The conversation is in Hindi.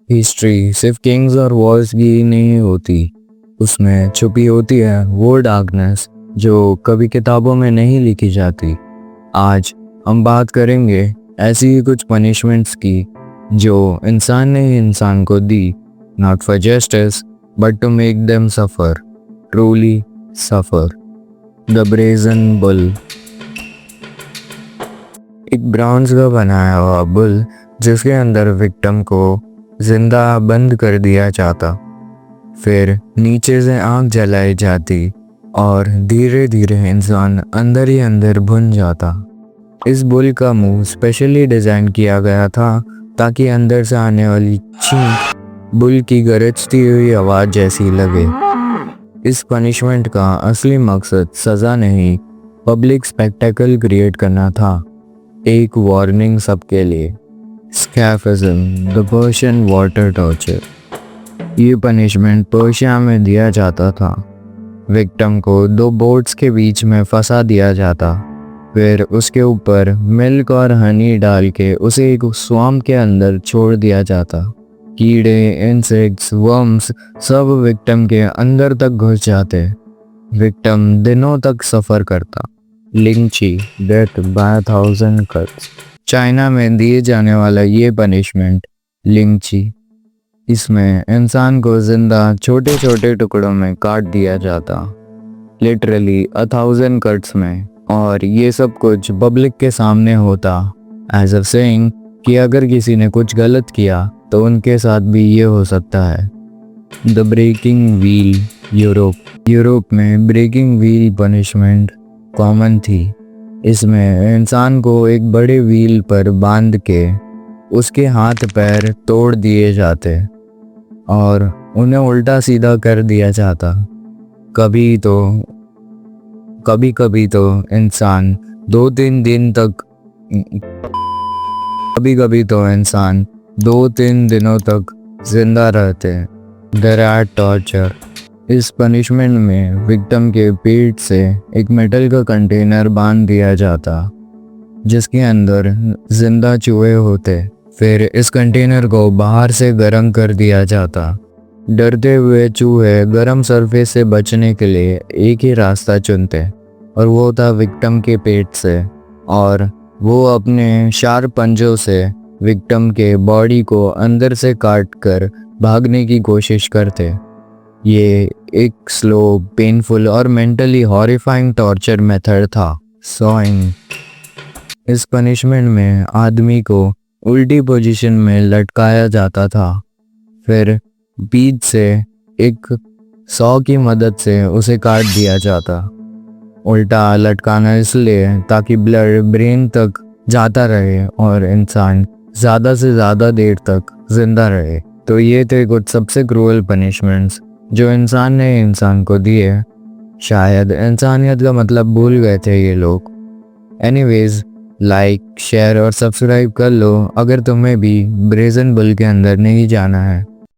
हिस्ट्री सिर्फ किंग्स और वॉर्स की नहीं होती, उसमें छुपी होती है वो डार्कनेस जो कभी किताबों में नहीं लिखी जाती। आज हम बात करेंगे ऐसी ही कुछ पनिशमेंट्स की जो इंसान ने ही इंसान को दी, not for justice but to make them suffer, truly suffer. The brazen bull. एक ब्रॉन्ज का बनाया हुआ बुल जिसके अंदर विक्टिम को जिंदा बंद कर दिया जाता, फिर नीचे से आग जलाई जाती और धीरे धीरे इंसान अंदर ही अंदर भुन जाता। इस बुल का मुंह स्पेशली डिज़ाइन किया गया था ताकि अंदर से आने वाली चीख बुल की गरजती हुई आवाज़ जैसी लगे। इस पनिशमेंट का असली मकसद सज़ा नहीं, पब्लिक स्पेक्टेकल क्रिएट करना था, एक वार्निंग सबके लिए। स्कैफिज्म, द पर्शियन वाटर टॉर्चर। ये पनिशमेंट पर्शिया में दिया जाता था। विक्टिम को दो बोट्स के बीच में फंसा दिया जाता, फिर उसके ऊपर मिल्क और हनी डाल के उसे एक स्वाम्प के अंदर छोड़ दिया जाता। कीड़े, इंसेक्ट्स, वर्म्स सब विक्टिम के अंदर तक घुस जाते। विक्टिम दिनों तक सफ़र करता। लिंची, डेथ बाय 1000 कट्स। चाइना में दिए जाने वाला ये पनिशमेंट लिंची, इसमें इंसान को जिंदा छोटे छोटे टुकड़ों में काट दिया जाता, लिटरली 1000 कट्स में, और ये सब कुछ पब्लिक के सामने होता एज अ सेइंग कि अगर किसी ने कुछ गलत किया तो उनके साथ भी ये हो सकता है। The breaking wheel. यूरोप में ब्रेकिंग व्हील पनिशमेंट कॉमन थी। इसमें इंसान को एक बड़े व्हील पर बांध के उसके हाथ पैर तोड़ दिए जाते और उन्हें उल्टा सीधा कर दिया जाता। कभी कभी तो इंसान 2-3 दिन तक दिनों तक जिंदा रहते। The rat torture. इस पनिशमेंट में विक्टिम के पेट से एक मेटल का कंटेनर बांध दिया जाता जिसके अंदर जिंदा चूहे होते, फिर इस कंटेनर को बाहर से गर्म कर दिया जाता। डरते हुए चूहे गर्म सरफेस से बचने के लिए एक ही रास्ता चुनते और वो था विक्टिम के पेट से, और वो अपने शार्प पंजों से विक्टिम के बॉडी को अंदर से काट कर भागने की कोशिश करते। ये एक स्लो, पेनफुल और मेंटली हॉरिफाइंग टॉर्चर मेथड था। सॉइंग। इस पनिशमेंट में आदमी को उल्टी पोजीशन में लटकाया जाता था, फिर बीच से एक सॉ की मदद से उसे काट दिया जाता। उल्टा लटकाना इसलिए ताकि ब्लड ब्रेन तक जाता रहे और इंसान ज़्यादा से ज़्यादा देर तक जिंदा रहे। तो ये थे कुछ सबसे क्रूअल पनिशमेंट्स जो इंसान ने इंसान को दिए। शायद इंसानियत का मतलब भूल गए थे ये लोग। एनीवेज, लाइक, शेयर और सब्सक्राइब कर लो अगर तुम्हें भी ब्रेजन बुल के अंदर नहीं जाना है।